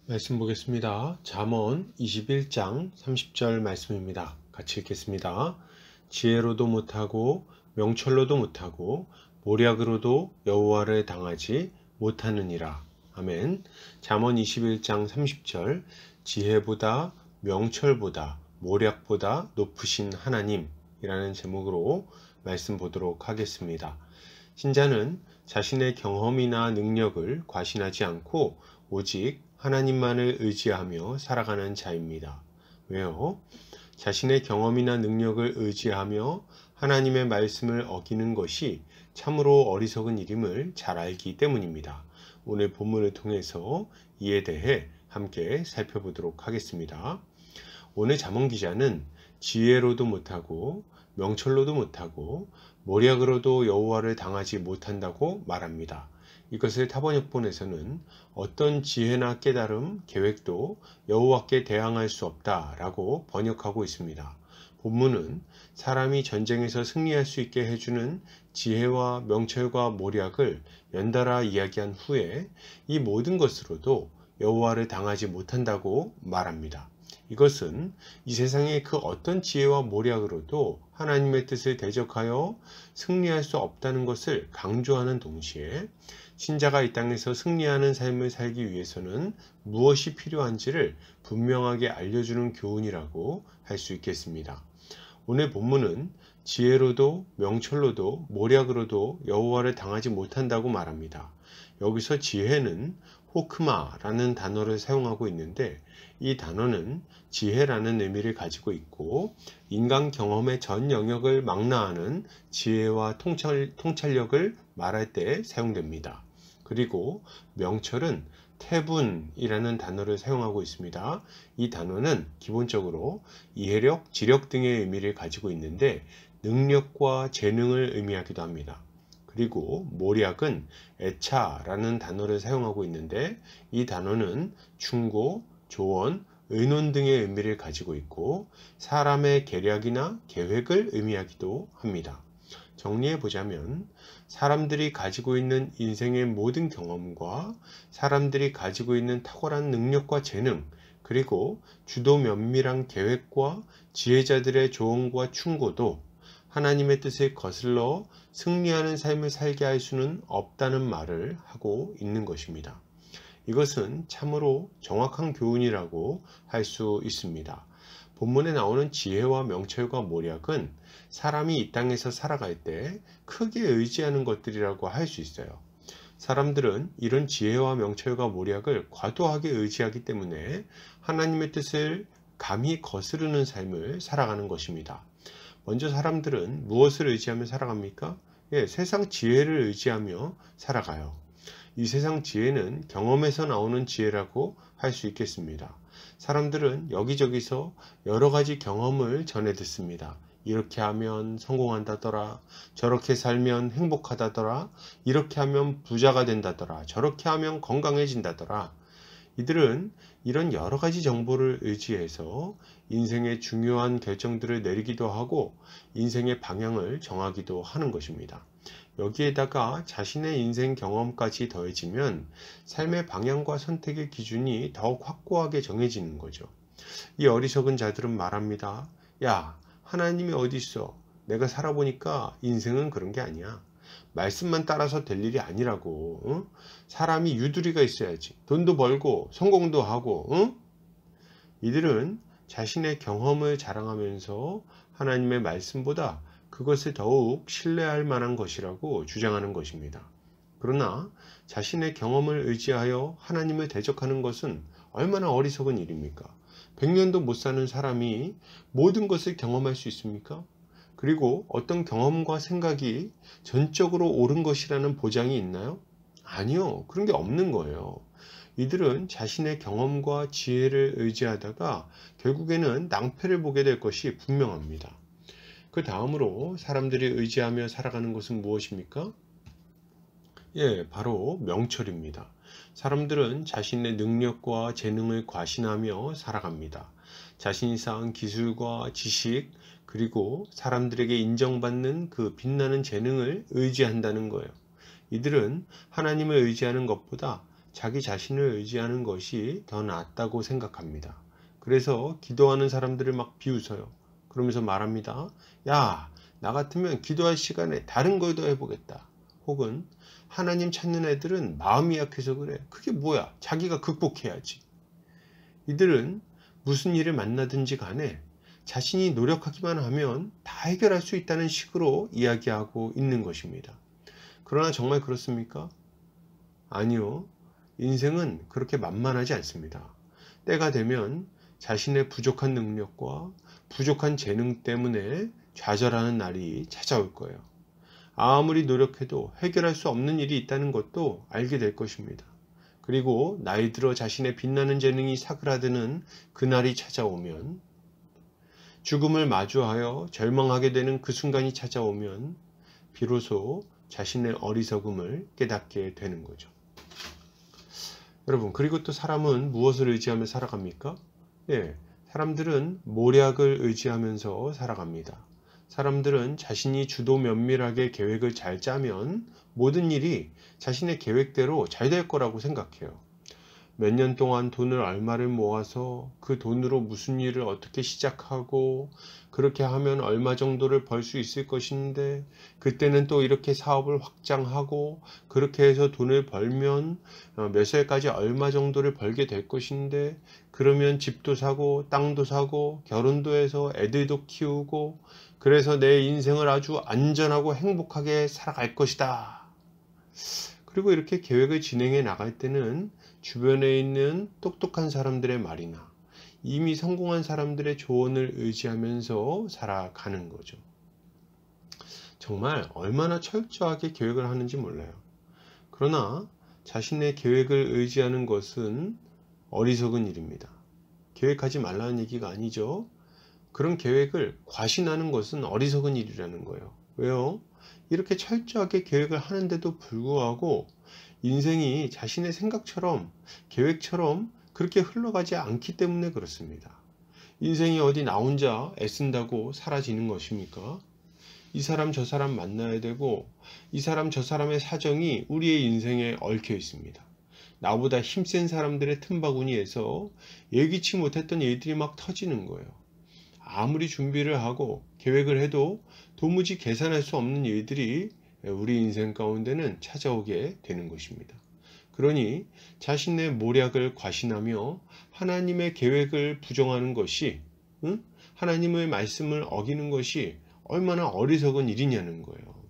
말씀 보겠습니다. 잠언 21장 30절 말씀입니다. 같이 읽겠습니다. 지혜로도 못하고 명철로도 못하고 모략으로도 여호와를 당하지 못하느니라. 아멘. 잠언 21장 30절 지혜보다 명철보다 모략보다 높으신 하나님이라는 제목으로 말씀 보도록 하겠습니다. 신자는 자신의 경험이나 능력을 과신하지 않고 오직 하나님만을 의지하며 살아가는 자입니다. 왜요? 자신의 경험이나 능력을 의지하며 하나님의 말씀을 어기는 것이 참으로 어리석은 일임을 잘 알기 때문입니다. 오늘 본문을 통해서 이에 대해 함께 살펴보도록 하겠습니다. 오늘 잠언 기자는 지혜로도 못하고 명철로도 못하고 모략으로도 여호와를 당하지 못한다고 말합니다. 이것을 타번역본에서는 어떤 지혜나 깨달음, 계획도 여호와께 대항할 수 없다라고 번역하고 있습니다. 본문은 사람이 전쟁에서 승리할 수 있게 해주는 지혜와 명철과 모략을 연달아 이야기한 후에 이 모든 것으로도 여호와를 당하지 못한다고 말합니다. 이것은 이 세상의 그 어떤 지혜와 모략으로도 하나님의 뜻을 대적하여 승리할 수 없다는 것을 강조하는 동시에 신자가 이 땅에서 승리하는 삶을 살기 위해서는 무엇이 필요한지를 분명하게 알려주는 교훈이라고 할 수 있겠습니다. 오늘 본문은 지혜로도 명철로도 모략으로도 여호와를 당하지 못한다고 말합니다. 여기서 지혜는 호크마라는 단어를 사용하고 있는데 이 단어는 지혜라는 의미를 가지고 있고 인간 경험의 전 영역을 망라하는 지혜와 통찰력을 말할 때 사용됩니다. 그리고 명철은 태분이라는 단어를 사용하고 있습니다. 이 단어는 기본적으로 이해력, 지력 등의 의미를 가지고 있는데 능력과 재능을 의미하기도 합니다. 그리고 모략은 애차라는 단어를 사용하고 있는데 이 단어는 충고, 조언, 의논 등의 의미를 가지고 있고 사람의 계략이나 계획을 의미하기도 합니다. 정리해 보자면 사람들이 가지고 있는 인생의 모든 경험과 사람들이 가지고 있는 탁월한 능력과 재능 그리고 주도 면밀한 계획과 지혜자들의 조언과 충고도 하나님의 뜻을 거슬러 승리하는 삶을 살게 할 수는 없다는 말을 하고 있는 것입니다. 이것은 참으로 정확한 교훈이라고 할 수 있습니다. 본문에 나오는 지혜와 명철과 모략은 사람이 이 땅에서 살아갈 때 크게 의지하는 것들이라고 할 수 있어요. 사람들은 이런 지혜와 명철과 모략을 과도하게 의지하기 때문에 하나님의 뜻을 감히 거스르는 삶을 살아가는 것입니다. 먼저 사람들은 무엇을 의지하며 살아갑니까? 세상 지혜를 의지하며 살아가요. 이 세상 지혜는 경험에서 나오는 지혜라고 할 수 있겠습니다. 사람들은 여기저기서 여러 가지 경험을 전해 듣습니다. 이렇게 하면 성공한다더라, 저렇게 살면 행복하다더라, 이렇게 하면 부자가 된다더라, 저렇게 하면 건강해진다더라. 이들은 이런 여러 가지 정보를 의지해서 인생의 중요한 결정들을 내리기도 하고 인생의 방향을 정하기도 하는 것입니다. 여기에다가 자신의 인생 경험까지 더해지면 삶의 방향과 선택의 기준이 더욱 확고하게 정해지는 거죠. 이 어리석은 자들은 말합니다. 야, 하나님이 어디 있어? 내가 살아보니까 인생은 그런 게 아니야. 말씀만 따라서 될 일이 아니라고. 응? 사람이 유두리가 있어야지. 돈도 벌고 성공도 하고. 응? 이들은 자신의 경험을 자랑하면서 하나님의 말씀보다 그것을 더욱 신뢰할 만한 것이라고 주장하는 것입니다. 그러나 자신의 경험을 의지하여 하나님을 대적하는 것은 얼마나 어리석은 일입니까? 100년도 못 사는 사람이 모든 것을 경험할 수 있습니까? 그리고 어떤 경험과 생각이 전적으로 옳은 것이라는 보장이 있나요? 아니요. 그런 게 없는 거예요. 이들은 자신의 경험과 지혜를 의지하다가 결국에는 낭패를 보게 될 것이 분명합니다. 그 다음으로 사람들이 의지하며 살아가는 것은 무엇입니까? 바로 명철입니다. 사람들은 자신의 능력과 재능을 과신하며 살아갑니다. 자신이 쌓은 기술과 지식, 그리고 사람들에게 인정받는 그 빛나는 재능을 의지한다는 거예요. 이들은 하나님을 의지하는 것보다 자기 자신을 의지하는 것이 더 낫다고 생각합니다. 그래서 기도하는 사람들을 막 비웃어요. 그러면서 말합니다. 야, 나 같으면 기도할 시간에 다른 걸 더 해보겠다. 혹은 하나님 찾는 애들은 마음이 약해서 그래. 그게 뭐야? 자기가 극복해야지. 이들은 무슨 일을 만나든지 간에 자신이 노력하기만 하면 다 해결할 수 있다는 식으로 이야기하고 있는 것입니다. 그러나 정말 그렇습니까? 아니요. 인생은 그렇게 만만하지 않습니다. 때가 되면 자신의 부족한 능력과 부족한 재능 때문에 좌절하는 날이 찾아올 거예요. 아무리 노력해도 해결할 수 없는 일이 있다는 것도 알게 될 것입니다. 그리고 나이 들어 자신의 빛나는 재능이 사그라드는 그날이 찾아오면, 죽음을 마주하여 절망하게 되는 그 순간이 찾아오면 비로소 자신의 어리석음을 깨닫게 되는 거죠. 여러분, 그리고 또 사람은 무엇을 의지하며 살아갑니까? 예, 사람들은 모략을 의지하면서 살아갑니다. 사람들은 자신이 주도 면밀하게 계획을 잘 짜면 모든 일이 자신의 계획대로 잘 될 거라고 생각해요. 몇 년 동안 돈을 얼마를 모아서 그 돈으로 무슨 일을 어떻게 시작하고 그렇게 하면 얼마 정도를 벌 수 있을 것인데, 그때는 또 이렇게 사업을 확장하고 그렇게 해서 돈을 벌면 몇 살까지 얼마 정도를 벌게 될 것인데, 그러면 집도 사고 땅도 사고 결혼도 해서 애들도 키우고 그래서 내 인생을 아주 안전하고 행복하게 살아갈 것이다. 그리고 이렇게 계획을 진행해 나갈 때는 주변에 있는 똑똑한 사람들의 말이나 이미 성공한 사람들의 조언을 의지하면서 살아가는 거죠. 정말 얼마나 철저하게 계획을 하는지 몰라요. 그러나 자신의 계획을 의지하는 것은 어리석은 일입니다. 계획하지 말라는 얘기가 아니죠. 그런 계획을 과신하는 것은 어리석은 일이라는 거예요. 왜요? 이렇게 철저하게 계획을 하는데도 불구하고 인생이 자신의 생각처럼, 계획처럼 그렇게 흘러가지 않기 때문에 그렇습니다. 인생이 어디 나 혼자 애쓴다고 사라지는 것입니까? 이 사람 저 사람 만나야 되고 이 사람 저 사람의 사정이 우리의 인생에 얽혀 있습니다. 나보다 힘센 사람들의 틈바구니에서 예기치 못했던 일들이 막 터지는 거예요. 아무리 준비를 하고 계획을 해도 도무지 계산할 수 없는 일들이 우리 인생 가운데는 찾아오게 되는 것입니다. 그러니 자신의 모략을 과신하며 하나님의 계획을 부정하는 것이, 하나님의 말씀을 어기는 것이 얼마나 어리석은 일이냐는 거예요.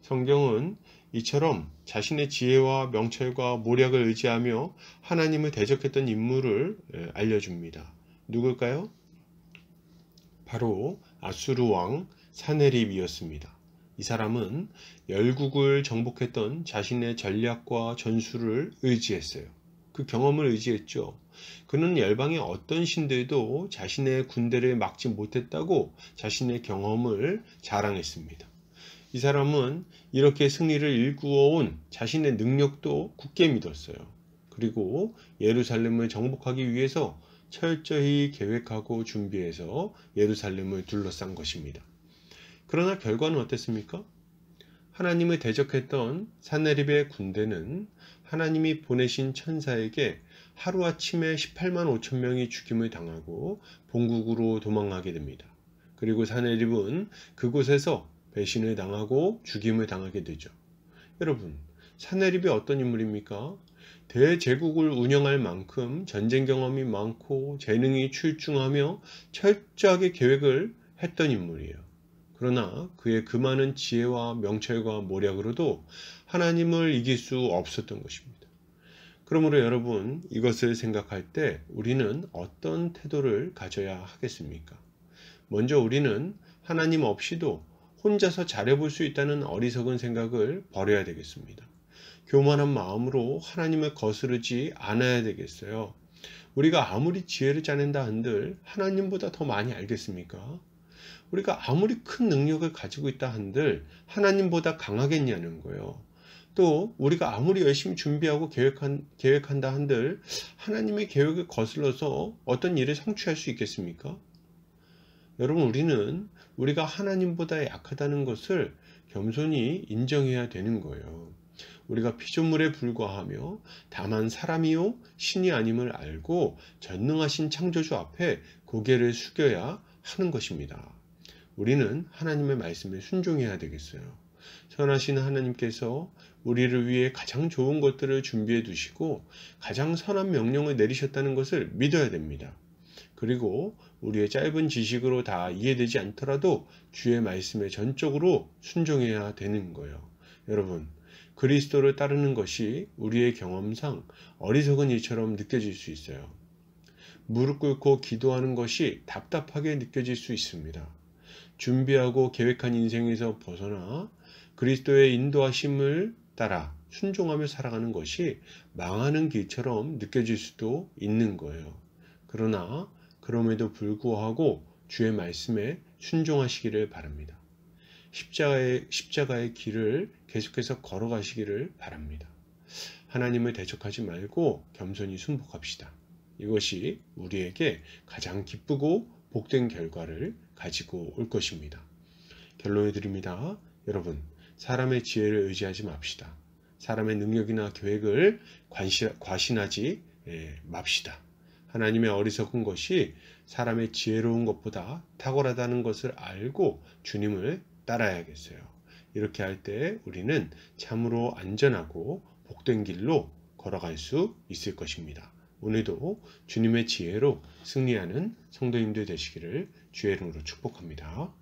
성경은 이처럼 자신의 지혜와 명철과 모략을 의지하며 하나님을 대적했던 인물을 알려줍니다. 누굴까요? 바로 아수르 왕 사네립이었습니다. 이 사람은 열국을 정복했던 자신의 전략과 전술을 의지했어요. 그 경험을 의지했죠. 그는 열방의 어떤 신들도 자신의 군대를 막지 못했다고 자신의 경험을 자랑했습니다. 이 사람은 이렇게 승리를 일구어온 자신의 능력도 굳게 믿었어요. 그리고 예루살렘을 정복하기 위해서 철저히 계획하고 준비해서 예루살렘을 둘러싼 것입니다. 그러나 결과는 어땠습니까? 하나님을 대적했던 사네립의 군대는 하나님이 보내신 천사에게 하루아침에 18만 5천 명이 죽임을 당하고 본국으로 도망가게 됩니다. 그리고 사네립은 그곳에서 배신을 당하고 죽임을 당하게 되죠. 여러분, 사네립이 어떤 인물입니까? 대제국을 운영할 만큼 전쟁 경험이 많고 재능이 출중하며 철저하게 계획을 했던 인물이에요. 그러나 그의 그 많은 지혜와 명철과 모략으로도 하나님을 이길 수 없었던 것입니다. 그러므로 여러분, 이것을 생각할 때 우리는 어떤 태도를 가져야 하겠습니까? 먼저 우리는 하나님 없이도 혼자서 잘해볼 수 있다는 어리석은 생각을 버려야 되겠습니다. 교만한 마음으로 하나님을 거스르지 않아야 되겠어요. 우리가 아무리 지혜를 짜낸다 한들 하나님보다 더 많이 알겠습니까? 우리가 아무리 큰 능력을 가지고 있다 한들 하나님보다 강하겠냐는 거예요. 또 우리가 아무리 열심히 준비하고 계획한다 한들 하나님의 계획을 거슬러서 어떤 일을 성취할 수 있겠습니까? 여러분, 우리가 하나님보다 약하다는 것을 겸손히 인정해야 되는 거예요. 우리가 피조물에 불과하며 다만 사람이요 신이 아님을 알고 전능하신 창조주 앞에 고개를 숙여야 하는 것입니다. 우리는 하나님의 말씀에 순종해야 되겠어요. 선하신 하나님께서 우리를 위해 가장 좋은 것들을 준비해 두시고 가장 선한 명령을 내리셨다는 것을 믿어야 됩니다. 그리고 우리의 짧은 지식으로 다 이해되지 않더라도 주의 말씀에 전적으로 순종해야 되는 거예요. 여러분, 그리스도를 따르는 것이 우리의 경험상 어리석은 일처럼 느껴질 수 있어요. 무릎 꿇고 기도하는 것이 답답하게 느껴질 수 있습니다. 준비하고 계획한 인생에서 벗어나 그리스도의 인도하심을 따라 순종하며 살아가는 것이 망하는 길처럼 느껴질 수도 있는 거예요. 그러나 그럼에도 불구하고 주의 말씀에 순종하시기를 바랍니다. 십자가의 길을 계속해서 걸어가시기를 바랍니다. 하나님을 대적하지 말고 겸손히 순복합시다. 이것이 우리에게 가장 기쁘고 복된 결과를 가지고 올 것입니다. 결론을 드립니다. 여러분, 사람의 지혜를 의지하지 맙시다. 사람의 능력이나 계획을 과신하지 맙시다. 하나님의 어리석은 것이 사람의 지혜로운 것보다 탁월하다는 것을 알고 주님을 따라야겠어요. 이렇게 할 때 우리는 참으로 안전하고 복된 길로 걸어갈 수 있을 것입니다. 오늘도 주님의 지혜로 승리하는 성도님들 되시기를 주의 이름으로 축복합니다.